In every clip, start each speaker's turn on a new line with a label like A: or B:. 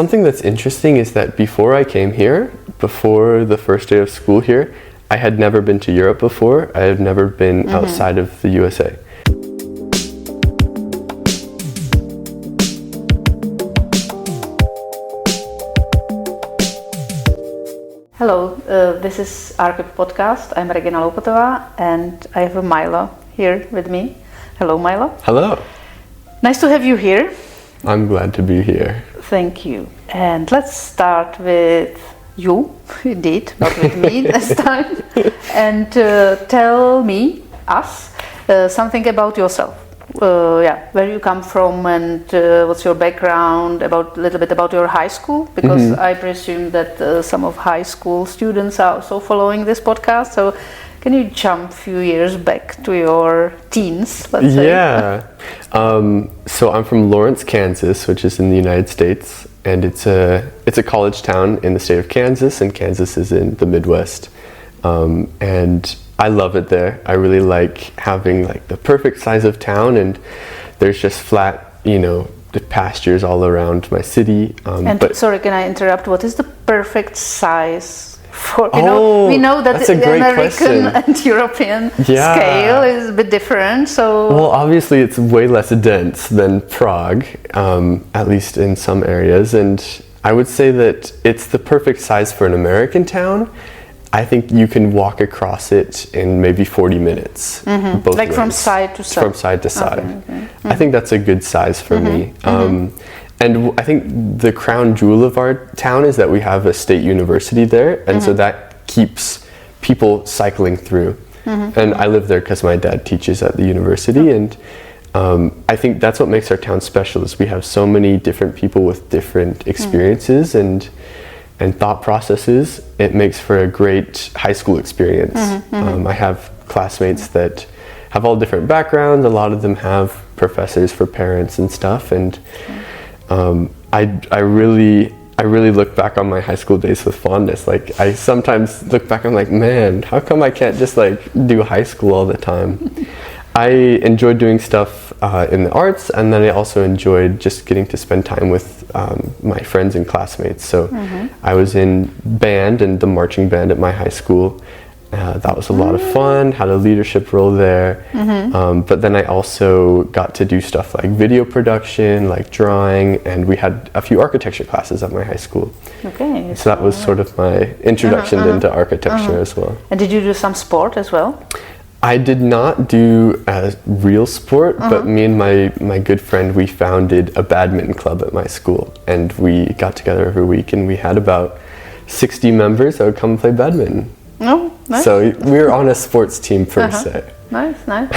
A: Something that's interesting is that before I came here, before the first day of school here, I had never been to Europe before. I had never been outside of the USA.
B: Hello, this is ARCHIP podcast. I'm Regina Lopatova and I have Milo here with me. Hello, Milo.
A: Hello.
B: Nice to have you here.
A: I'm glad to be here.
B: Thank you. And let's start with you, indeed, not with me this time. And tell us, something about yourself. Where you come from and what's your background, a little bit about your high school, because I presume that some of high school students are also following this podcast. So can you jump a few years back to your teens, let's say?
A: Yeah. So I'm from Lawrence, Kansas, which is in the United States, and it's a college town in the state of Kansas, and Kansas is in the Midwest. And I love it there. I really like having like the perfect size of town, and there's just flat, the pastures all around my city.
B: Sorry, can I interrupt? What is the perfect size for, we know that the American and European scale is a bit different, so...
A: Well, obviously it's way less dense than Prague, at least in some areas, and I would say that it's the perfect size for an American town. I think you can walk across it in maybe 40 minutes. Both
B: like
A: ways.
B: From side to side?
A: From side to side.
B: Okay.
A: I think that's a good size for me. And I think the crown jewel of our town is that we have a state university there, and so that keeps people cycling through. And I live there because my dad teaches at the university, and I think that's what makes our town special, is we have so many different people with different experiences and thought processes. It makes for a great high school experience. I have classmates that have all different backgrounds. A lot of them have professors for parents and stuff, and I really look back on my high school days with fondness. Like, I sometimes look back, I'm like, man, how come I can't just like do high school all the time? I enjoyed doing stuff in the arts, and then I also enjoyed just getting to spend time with my friends and classmates. So I was in band and the marching band at my high school. That was a lot of fun, had a leadership role there. But then I also got to do stuff like video production, like drawing, and we had a few architecture classes at my high school.
B: Okay.
A: So that was sort of my introduction into architecture as well.
B: And did you do some sport as well?
A: I did not do a real sport, but me and my good friend, we founded a badminton club at my school, and we got together every week, and we had about 60 members that would come and play badminton.
B: Oh, nice.
A: So we were on a sports team per se.
B: Nice. No,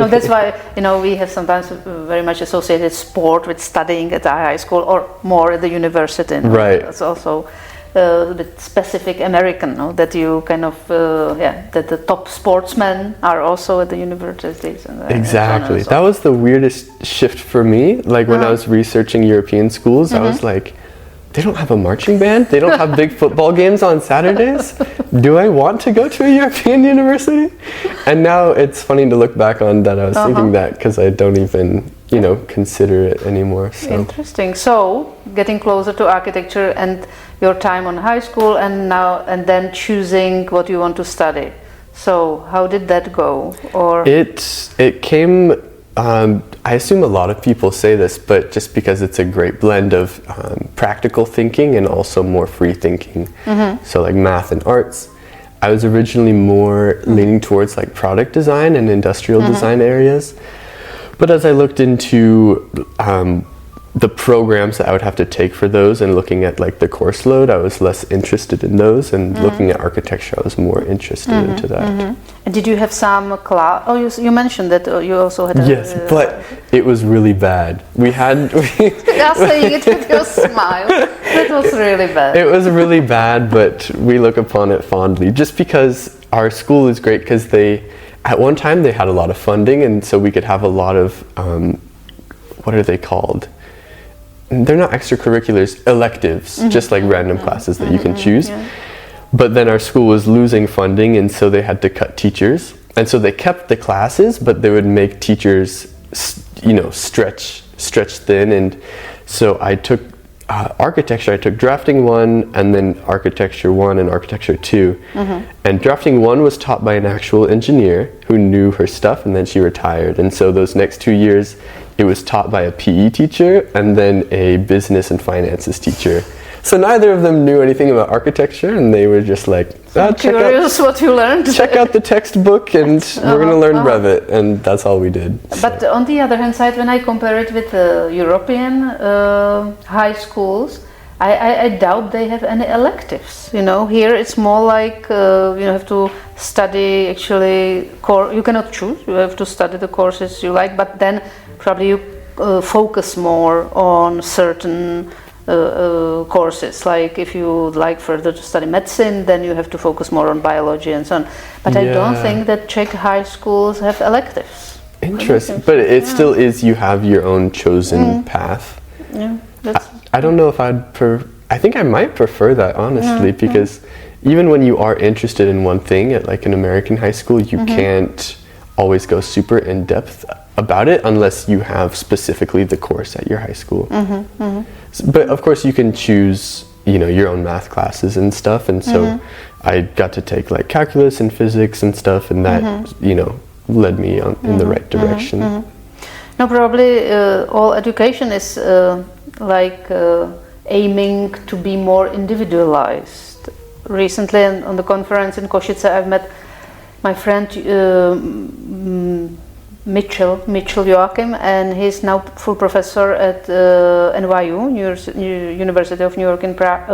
B: that's why, we have sometimes very much associated sport with studying at a high school or more at the university.
A: Right.
B: That's also a bit specific American, no? That you kind of, that the top sportsmen are also at the universities.
A: Exactly. That was the weirdest shift for me. Like when I was researching European schools, I was like, they don't have a marching band? They don't have big football games on Saturdays? Do I want to go to a European university? And now it's funny to look back on that I was thinking that, because I don't even, consider it anymore. So.
B: Interesting. So, getting closer to architecture and your time on high school and then choosing what you want to study. So, how did that go? Or
A: it came... I assume a lot of people say this, but just because it's a great blend of practical thinking and also more free thinking. So like math and arts. I was originally more leaning towards like product design and industrial design areas. But as I looked into the programs that I would have to take for those and looking at like the course load, I was less interested in those, and looking at architecture, I was more interested into that.
B: And did you have some class? Oh, you mentioned that you also had
A: Yes, but it was really bad.
B: You are saying it with your smile. That was really bad.
A: It was really bad, but we look upon it fondly, just because our school is great, because at one time they had a lot of funding, and so we could have a lot of, what are they called? They're not extracurriculars, electives, just like random classes that you can choose. But then our school was losing funding, and so they had to cut teachers. And so they kept the classes, but they would make teachers, stretch thin. And so I took architecture, I took drafting 1 and then architecture 1 and architecture 2. And drafting 1 was taught by an actual engineer who knew her stuff, and then she retired. And so those next 2 years, it was taught by a PE teacher and then a business and finances teacher. So neither of them knew anything about architecture, and they were just like,
B: I'm curious what you learned.
A: Check out the textbook, and we're going to learn Revit, and that's all we did.
B: But on the other hand side, when I compare it with European high schools, I doubt they have any electives. You know, here it's more like you have to study actually. You cannot choose. You have to study the courses you like, but then probably you focus more on certain courses. Like if you like further to study medicine, then you have to focus more on biology and so on. But I don't think that Czech high schools have electives.
A: Interesting. But it still is, you have your own chosen path.
B: Yeah,
A: I don't know if I think I might prefer that, honestly, because even when you are interested in one thing at like an American high school, you can't always go super in depth about it unless you have specifically the course at your high school. But of course you can choose, you know, your own math classes and stuff, and so I got to take like calculus and physics and stuff, and that you know, led me in the right direction.
B: No, probably all education is aiming to be more individualized. Recently on the conference in Košice, I've met my friend Mitchell Joachim, and he's now full professor at NYU, University of New York in Prague.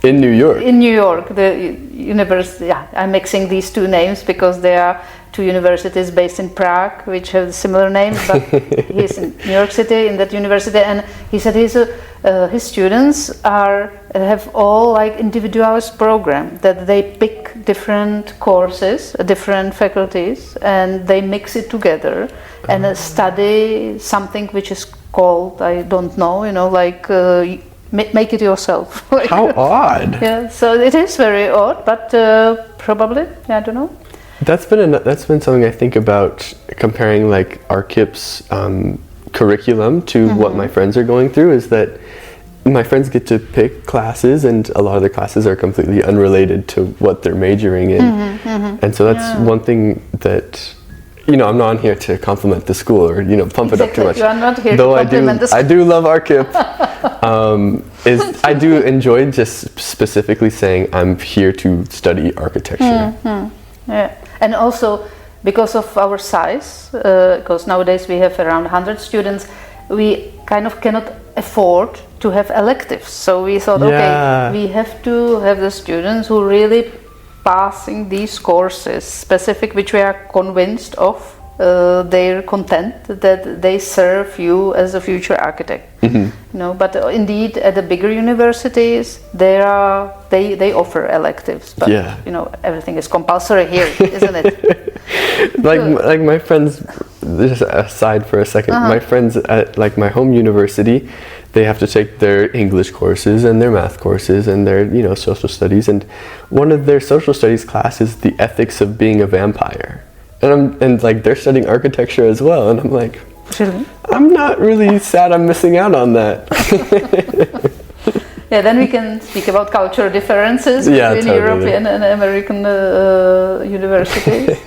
A: In New York.
B: In New York, the university. Yeah, I'm mixing these two names because they are two universities based in Prague, which have similar names. But he's in New York City in that university, and he said his students have all like individualist program, that they pick different courses, different faculties, and they mix it together and study something which is called, I don't know, you know, like make it yourself.
A: How odd.
B: Yeah, so it is very odd, but probably, I don't know.
A: That's been something I think about, comparing like ARCHIP's curriculum to what my friends are going through, is that my friends get to pick classes, and a lot of the classes are completely unrelated to what they're majoring in. And so that's one thing that, you know, I'm not here to compliment the school or, you know, pump it up too much.
B: You are not here
A: Though
B: to compliment the school.
A: I do love ARCHIP. I do enjoy just specifically saying I'm here to study architecture.
B: Yeah, and also because of our size, because nowadays we have around 100 students, we kind of cannot afford to have electives. So we thought, okay, we have to have the students who really passing these courses specific, which we are convinced of their content, that they serve you as a future architect. You know, but indeed at the bigger universities they offer electives, but you know, everything is compulsory here, isn't it?
A: like my friends, just aside for a second, my friends at like my home university, they have to take their English courses and their math courses and their, you know, social studies, and one of their social studies class is the ethics of being a vampire, and like they're studying architecture as well, and I'm like,
B: really?
A: I'm not really sad I'm missing out on that.
B: Yeah, then we can speak about cultural differences between European and American universities.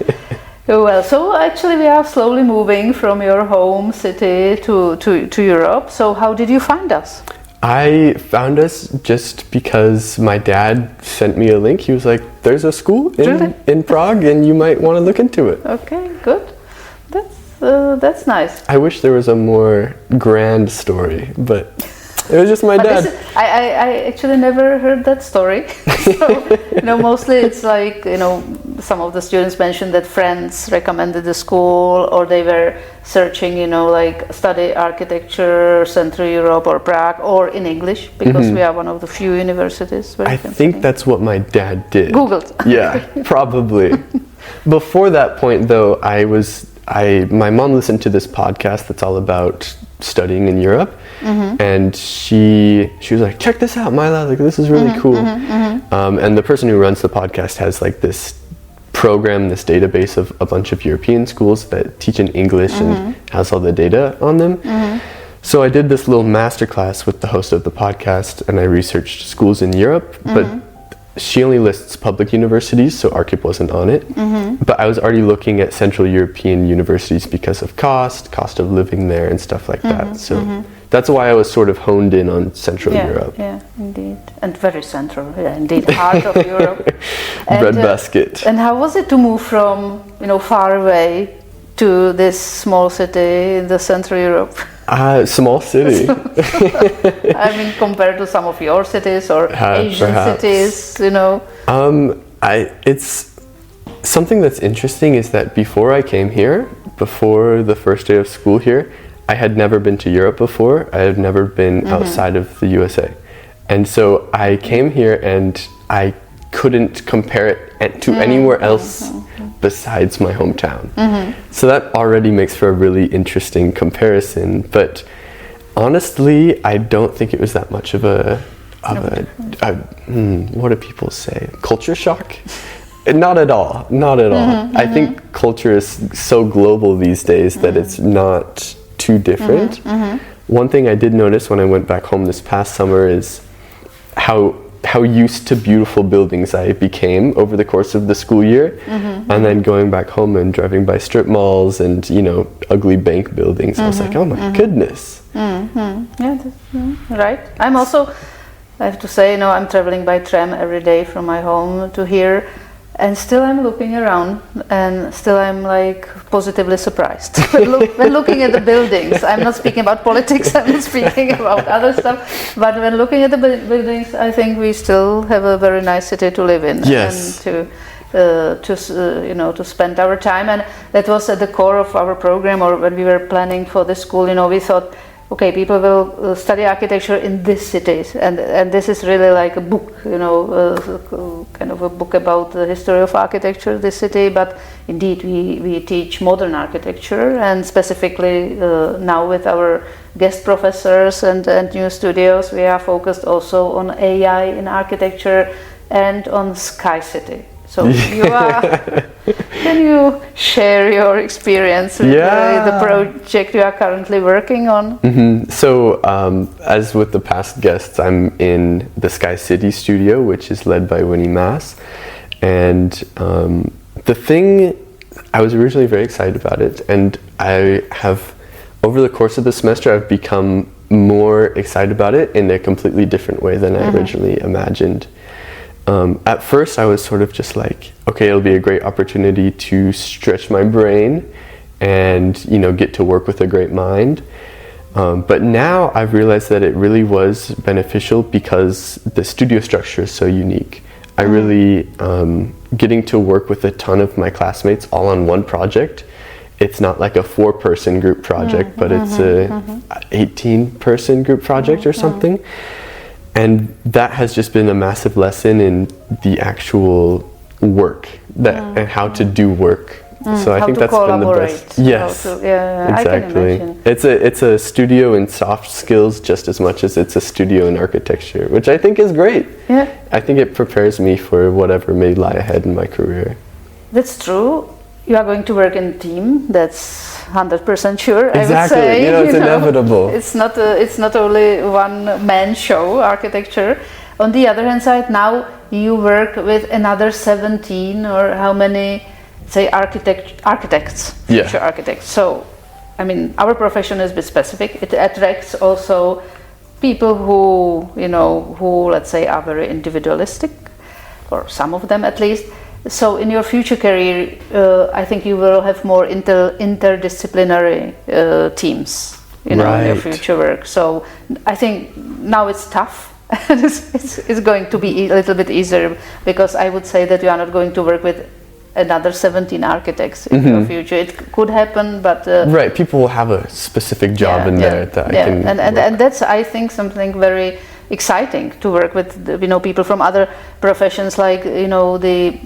B: Well, so actually we are slowly moving from your home city to Europe. So how did you find us?
A: I found us just because my dad sent me a link. He was like, there's a school in Prague and you might want to look into it.
B: Okay, good. That's nice.
A: I wish there was a more grand story, but it was just my dad.
B: I actually never heard that story. So, you know, mostly it's like, you know, some of the students mentioned that friends recommended the school, or they were searching, you know, like study architecture, Central Europe or Prague, or in English, because we are one of the few universities.
A: I think that's what my dad did.
B: Googled.
A: Yeah, probably. Before that point, though, my mom listened to this podcast that's all about studying in Europe, and she was like, check this out, Milo, like this is really cool. And the person who runs the podcast has like this program, this database of a bunch of European schools that teach in English and has all the data on them. So I did this little masterclass with the host of the podcast, and I researched schools in Europe, but she only lists public universities, so ARCHIP wasn't on it. But I was already looking at Central European universities because of cost of living there and stuff like that. So that's why I was sort of honed in on Central Europe.
B: Yeah, indeed. And very central, indeed, heart of Europe.
A: Breadbasket.
B: And how was it to move from, far away to this small city in the Central Europe?
A: Small city.
B: I mean, compared to some of your cities or Asian cities,
A: It's something that's interesting is that before I came here, before the first day of school here, I had never been to Europe before. I had never been outside of the USA. And so I came here and I couldn't compare it to anywhere else besides my hometown. So that already makes for a really interesting comparison. But honestly, I don't think it was that much of a what do people say? Culture shock? Not at all. Not at all. I think culture is so global these days that it's not too different. One thing I did notice when I went back home this past summer is how used to beautiful buildings I became over the course of the school year, and then going back home and driving by strip malls and ugly bank buildings. I was like, oh my goodness.
B: Yeah, right. I'm also, I have to say, I'm traveling by tram every day from my home to here, and still I'm looking around, and still I'm like positively surprised when looking at the buildings. I'm not speaking about politics, I'm not speaking about other stuff, but when looking at the buildings, I think we still have a very nice city to live in.
A: Yes.
B: And to spend our time, and that was at the core of our program. Or when we were planning for the school, we thought, okay, people will study architecture in these cities, and this is really like a book, kind of a book about the history of architecture, this city. But indeed, we teach modern architecture, and specifically now with our guest professors and new studios, we are focused also on AI in architecture and on Sky City. So can you share your experience with the project you are currently working on?
A: So as with the past guests, I'm in the Sky City studio, which is led by Winnie Mass. And the thing, I was originally very excited about it, and I have, over the course of the semester, I've become more excited about it in a completely different way than I originally imagined. At first I was sort of just like, okay, it'll be a great opportunity to stretch my brain and, get to work with a great mind. But now I've realized that it really was beneficial because the studio structure is so unique. I really, getting to work with a ton of my classmates all on one project. It's not like a 4-person group project, but it's a 18-person group project or something. And that has just been a massive lesson in the actual work and how to do work. So I think that's been the best. Yes, exactly.
B: I can imagine.
A: It's a studio in soft skills just as much as it's a studio in architecture, which I think is great.
B: Yeah,
A: I think it prepares me for whatever may lie ahead in my career.
B: That's true. You are going to work in a team. That's 100% sure.
A: Exactly.
B: I would say,
A: it's inevitable.
B: It's not only one-man show, architecture. On the other hand side, now you work with another 17 or how many, say, architects, future architects. So, I mean, our profession is a bit specific. It attracts also people who, who let's say are very individualistic, or some of them at least. So in your future career, I think you will have more interdisciplinary teams, in your future work. So I think now it's tough. it's going to be a little bit easier, because I would say that you are not going to work with another 17 architects in your future. It could happen, but
A: right, people will have a specific job in there that I can
B: and that's, I think, something very exciting to work with, people from other professions, like the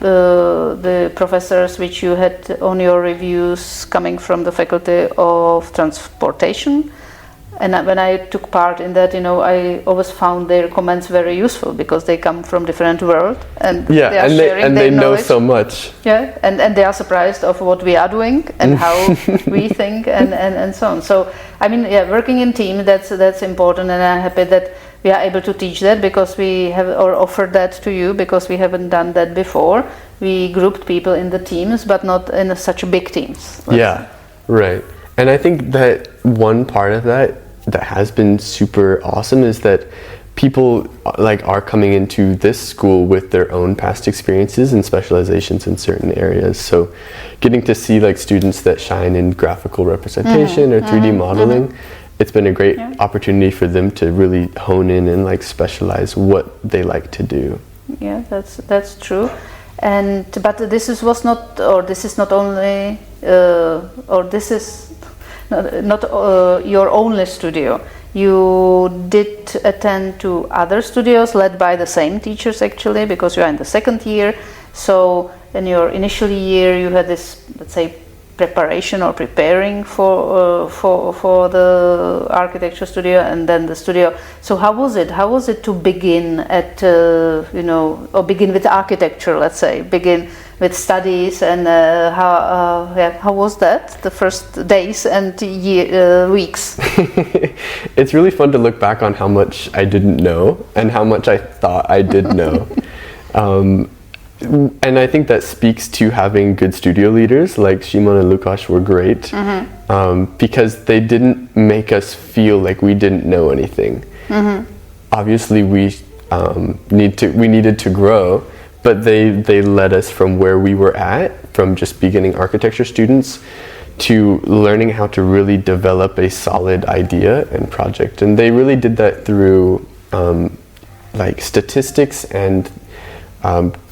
B: professors which you had on your reviews coming from the Faculty of Transportation. And when I took part in that, I always found their comments very useful because they come from different world and
A: yeah,
B: they are
A: and
B: sharing
A: they
B: their
A: know
B: knowledge.
A: so much.
B: Yeah, and they are surprised of what we are doing and how we think and so on. So I mean, yeah, working in team, that's important, and I'm happy that we are able to teach that because we have or offer that to you because we haven't done that before. We grouped people in the teams, but not in such big teams.
A: Yeah, right. And I think that one part of that has been super awesome is that people are coming into this school with their own past experiences and specializations in certain areas. So getting to see students that shine in graphical representation or 3D modeling, it's been a great opportunity for them to really hone in and specialize what they like to do.
B: Yeah, that's true. But this is not your only studio. You did attend to other studios led by the same teachers actually, because you are in the second year. So in your initial year you had this, let's say, preparation or preparing for the architecture studio and then the studio. So how was it? How was it to begin at or begin with architecture? Let's say begin with studies and how was that? The first days and weeks.
A: It's really fun to look back on how much I didn't know and how much I thought I did know. And I think that speaks to having good studio leaders like Shimon and Lukasz were great because they didn't make us feel like we didn't know anything. Obviously we needed to grow, but they led us from where we were at, from just beginning architecture students to learning how to really develop a solid idea and project. And they really did that through statistics and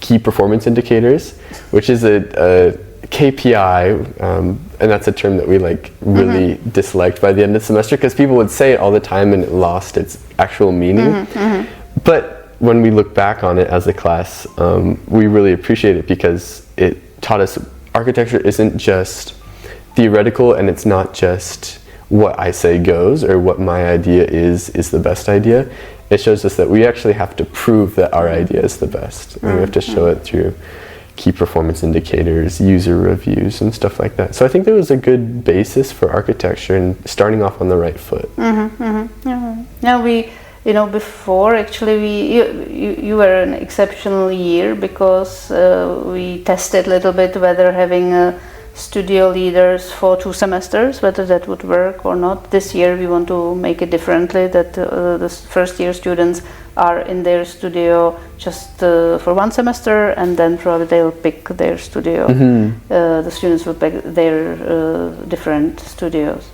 A: key performance indicators, which is a KPI, and that's a term that we really disliked by the end of the semester because people would say it all the time and it lost its actual meaning. But when we look back on it as a class, we really appreciate it because it taught us architecture isn't just theoretical and it's not just what I say goes or what my idea is the best idea. It shows us that we actually have to prove that our idea is the best. And we have to show it through key performance indicators, user reviews, and stuff like that. So I think there was a good basis for architecture and starting off on the right foot.
B: Now before actually you were an exceptional year because we tested a little bit whether having studio leaders for 2 semesters, whether that would work or not. This year we want to make it differently, that the first year students are in their studio just for 1 semester and then probably they'll pick their studio. The students will pick their different studios.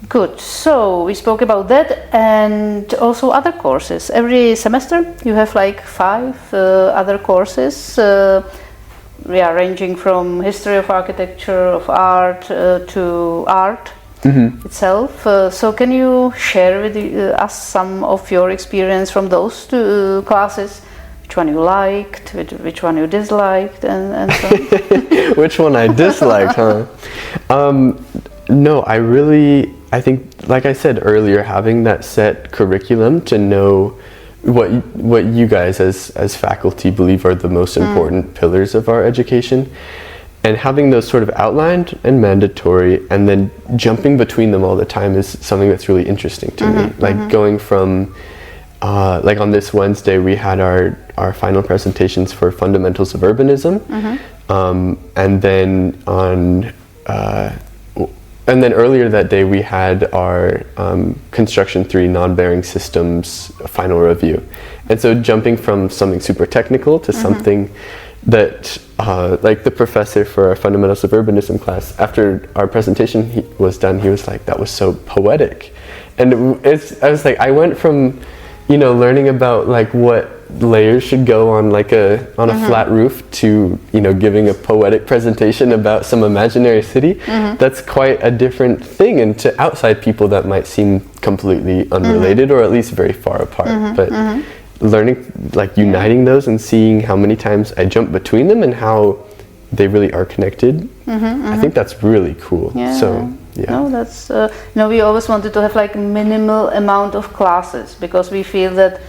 B: Good, so we spoke about that and also other courses. Every semester you have 5 other courses. We are ranging from history of architecture, of art, to art itself. So can you share with us some of your experience from those 2 classes? Which one you liked, which one you disliked, and so on?
A: Which one I disliked, huh? No, I think, like I said earlier, having that set curriculum to know what you guys as faculty believe are the most important pillars of our education, and having those sort of outlined and mandatory and then jumping between them all the time is something that's really interesting to me. Going from on this Wednesday we had our final presentations for fundamentals of urbanism, and then earlier that day we had our Construction 3 non-bearing systems final review. And so jumping from something super technical to something that, the professor for our Fundamentals of Urbanism class, after our presentation was done, he was like, that was so poetic. And I was like, I went from, learning about what layers should go on a flat roof to giving a poetic presentation about some imaginary city. That's quite a different thing, and to outside people that might seem completely unrelated or at least very far apart. But learning uniting those and seeing how many times I jump between them and how they really are connected, I think that's really cool. So Yeah.
B: No, that's we always wanted to have like minimal amount of classes, because we feel that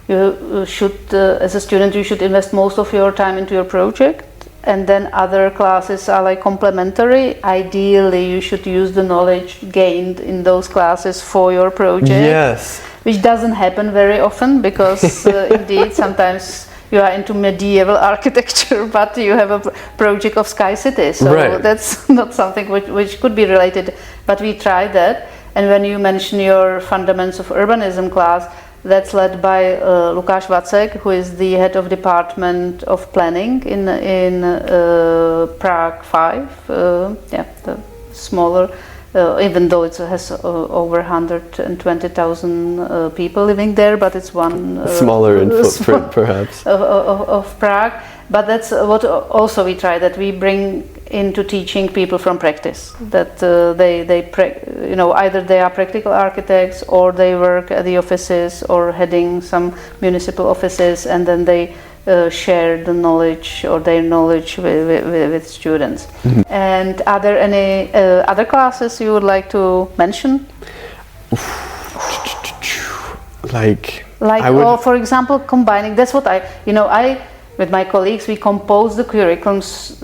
B: you should, as a student, you should invest most of your time into your project, and then other classes are like complementary. Ideally, you should use the knowledge gained in those classes for your project.
A: Yes.
B: Which doesn't happen very often, because indeed sometimes you are into medieval architecture, but you have a project of Sky City, so
A: right.
B: That's not something which could be related. But we tried that, and when you mention your Fundamentals of Urbanism class, that's led by Lukáš Vacek, who is the head of Department of Planning in Prague 5, the smaller. Even though it has over 120,000 people living there, but it's one
A: smaller in footprint, perhaps,
B: of Prague. But that's what also we try, that we bring into teaching people from practice. That either they are practical architects, or they work at the offices or heading some municipal offices, and then they share the knowledge or their knowledge with students. Mm-hmm. And are there any other classes you would like to mention? Or for example, combining. That's what I with my colleagues, we compose the curriculums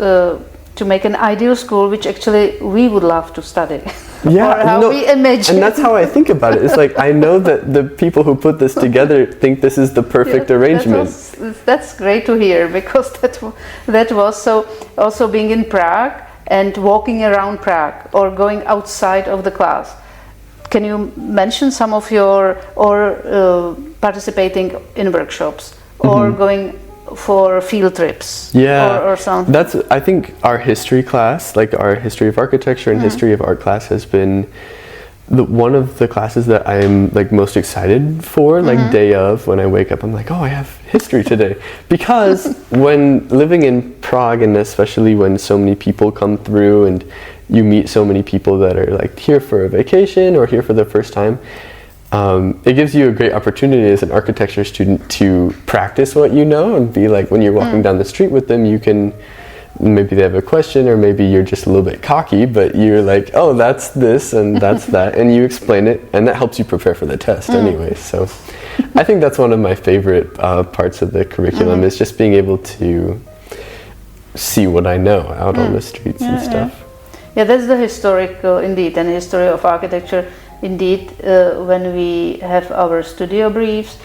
B: to make an ideal school, which actually we would love to study.
A: Yeah,
B: or how we imagine.
A: And that's how I think about it. It's like, I know that the people who put this together think this is the perfect arrangement.
B: That's great to hear, because that was so. Also being in Prague and walking around Prague or going outside of the class. Can you mention some of your, or participating in workshops, or going for field trips, or something?
A: That's, I think our history class, like our history of architecture and history of art class, has been one of the classes that I'm like most excited for. Like day of, when I wake up, I'm like, oh, I have history today. Because when living in Prague, and especially when so many people come through and you meet so many people that are like here for a vacation or here for the first time, it gives you a great opportunity as an architecture student to practice what you know, and be like, when you're walking down the street with them, you can, maybe they have a question, or maybe you're just a little bit cocky, but you're like, oh, that's this and that's that, and you explain it, and that helps you prepare for the test anyway. So I think that's one of my favorite parts of the curriculum, is just being able to see what I know out on the streets and stuff.
B: Yeah, that's the historical, indeed, and history of architecture. Indeed, when we have our studio briefs,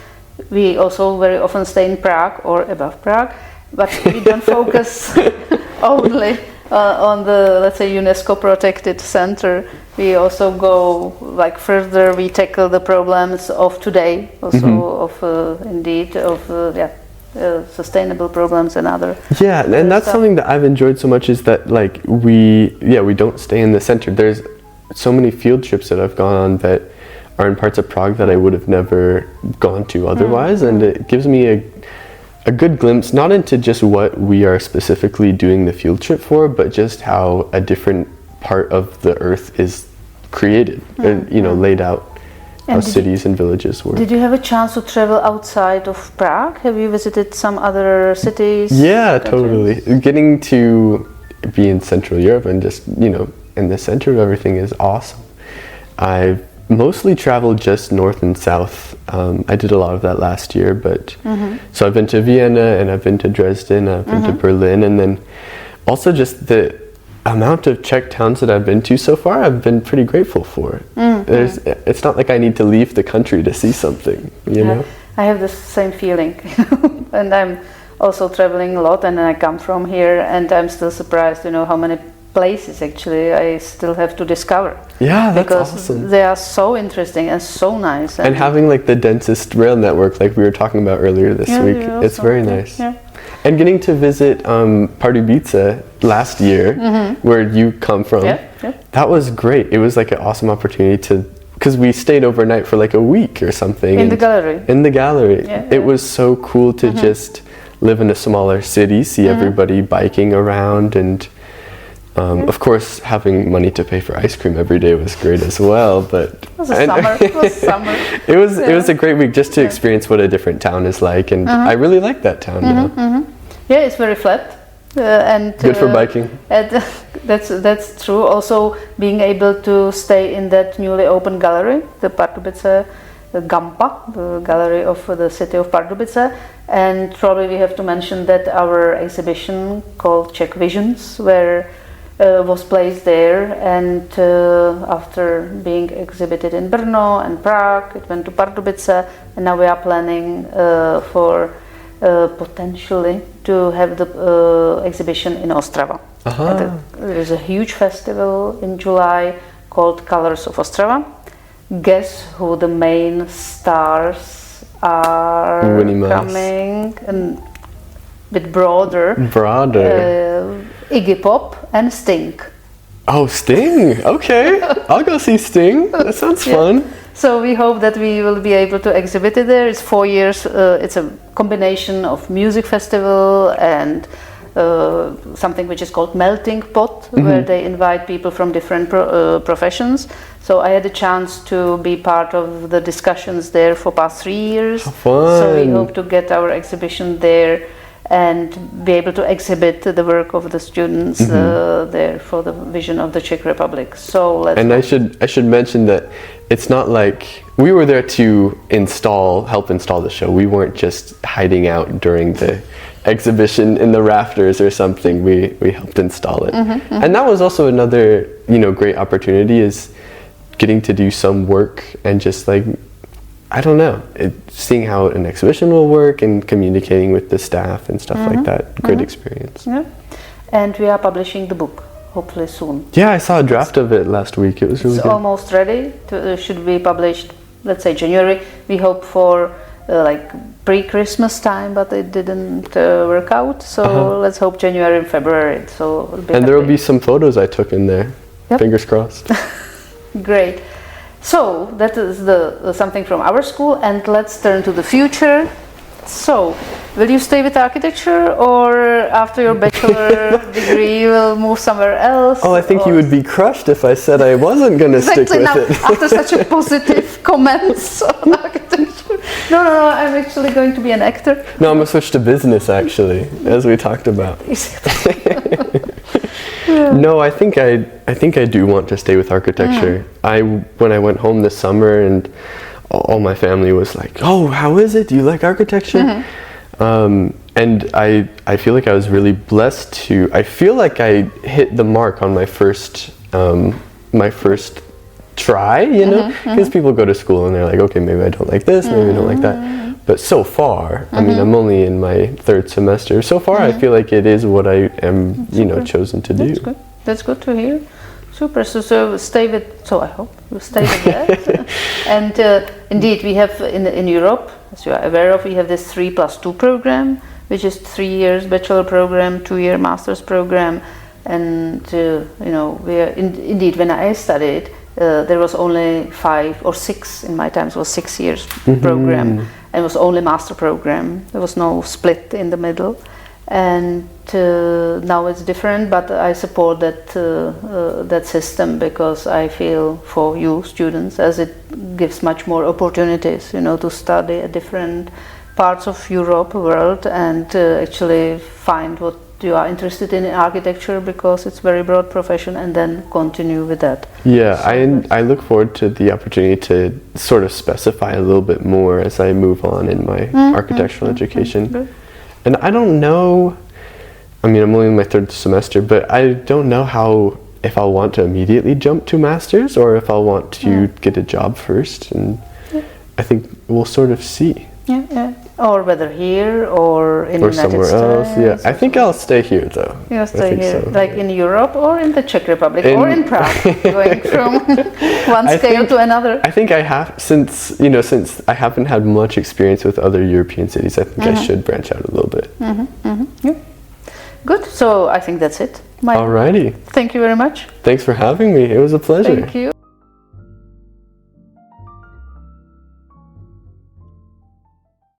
B: we also very often stay in Prague or above Prague, but we don't focus only on the, let's say, UNESCO protected center. We also go like further. We tackle the problems of today, also sustainable problems and other.
A: Yeah, and that's something that I've enjoyed so much, is that like we don't stay in the center. There's so many field trips that I've gone on that are in parts of Prague that I would have never gone to otherwise, and it gives me a good glimpse, not into just what we are specifically doing the field trip for, but just how a different part of the earth is created, and laid out, how cities and villages work.
B: Did you have a chance to travel outside of Prague? Have you visited some other cities?
A: Yeah, totally. Getting to be in Central Europe and just, in the center of everything is awesome. I've mostly traveled just north and south. I did a lot of that last year, but so I've been to Vienna, and I've been to Dresden, I've been to Berlin, and then also just the amount of Czech towns that I've been to so far, I've been pretty grateful for. It's not like I need to leave the country to see something, know?
B: I have the same feeling, and I'm also traveling a lot, and I come from here, and I'm still surprised, how many places actually I still have to discover.
A: Yeah, that's
B: because
A: awesome.
B: They are so interesting and so nice.
A: And having like the densest rail network, like we were talking about earlier this week, it's very nice. Yeah. And getting to visit Pardubice last year, where you come from, that was great. It was like an awesome opportunity because we stayed overnight for like a week or something.
B: In the gallery.
A: In the gallery. It was so cool to just live in a smaller city, see everybody biking around, and of course, having money to pay for ice cream every day was great as well. But
B: it was summer.
A: It was a great week just to experience what a different town is like, and I really like that town now.
B: Yeah, it's very flat. And
A: Good for biking.
B: and that's true. Also, being able to stay in that newly opened gallery, the Pardubice Gampa, the gallery of the city of Pardubice, and probably we have to mention that our exhibition called Czech Visions was placed there, and after being exhibited in Brno and Prague, it went to Pardubice, and now we are planning for potentially to have the exhibition in Ostrava. There is a huge festival in July called Colors of Ostrava. Guess who the main stars are coming? And a bit broader. Iggy Pop and Sting.
A: Oh, Sting! Okay, I'll go see Sting. That sounds fun.
B: So we hope that we will be able to exhibit it there. It's 4 years. It's a combination of music festival and something which is called Melting Pot, where they invite people from different professions. So I had a chance to be part of the discussions there for past 3 years.
A: Fun.
B: So we hope to get our exhibition there and be able to exhibit the work of the students there for the vision of the Czech Republic. So
A: I should mention that it's not like we were there to help install the show. We weren't just hiding out during the exhibition in the rafters or something. We helped install it. And that was also another, great opportunity, is getting to do some work and just I don't know, seeing how an exhibition will work and communicating with the staff and stuff like that. Great experience.
B: Yeah. And we are publishing the book, hopefully soon.
A: Yeah, I saw a draft of it last week. It was really good.
B: It's almost ready. Should be published, let's say January. We hope for pre-Christmas time, but it didn't work out. So let's hope January and February. So
A: there will be some photos I took in there. Yep. Fingers crossed.
B: Great. So that is the something from our school, and let's turn to the future. So, will you stay with architecture, or after your bachelor degree you will move somewhere else?
A: Oh, I think you would be crushed if I said I wasn't going to stick with it.
B: After such a positive comments on architecture. No, I'm actually going to be an actor.
A: No, I'm going to switch to business, actually, as we talked about. No, I think I do want to stay with architecture. When I went home this summer, and all my family was like, "Oh, how is it? Do you like architecture?" And I feel like I was really blessed to. I feel like I hit the mark on my first try. Because people go to school and they're like, "Okay, maybe I don't like this, maybe I don't like that." But so far, I mean, I'm only in my 3rd semester. So far, I feel like it is what I am, chosen to do.
B: That's good. That's good to hear. Super. So stay with. So I hope you stay with that. And indeed, we have in Europe, as you are aware of, we have this 3+2 program, which is 3 years bachelor program, 2-year master's program, and we are indeed. When I studied, there was only 5 or 6 in my time. It was 6 years program. It was only master program. There was no split in the middle, and now it's different. But I support that system, because I feel for you students, as it gives much more opportunities, to study at different parts of Europe, world, and actually find what you are interested in architecture, because it's very broad profession, and then continue with that.
A: Yeah, so I look forward to the opportunity to sort of specify a little bit more as I move on in my architectural education. And I don't know, I mean, I'm only in my 3rd semester, but I don't know if I'll want to immediately jump to masters, or if I'll want to get a job first, and I think we'll sort of see.
B: Yeah. Or whether here or in
A: or
B: the United
A: somewhere else.
B: States.
A: Yeah, I think I'll stay here though.
B: You'll stay here,
A: so.
B: Like in Europe or in the Czech Republic or in Prague, going from one scale to another.
A: I think I have, since I haven't had much experience with other European cities, I think I should branch out a little bit.
B: Yeah. Good. So I think that's it.
A: Alrighty.
B: Thank you very much.
A: Thanks for having me. It was a pleasure.
B: Thank you.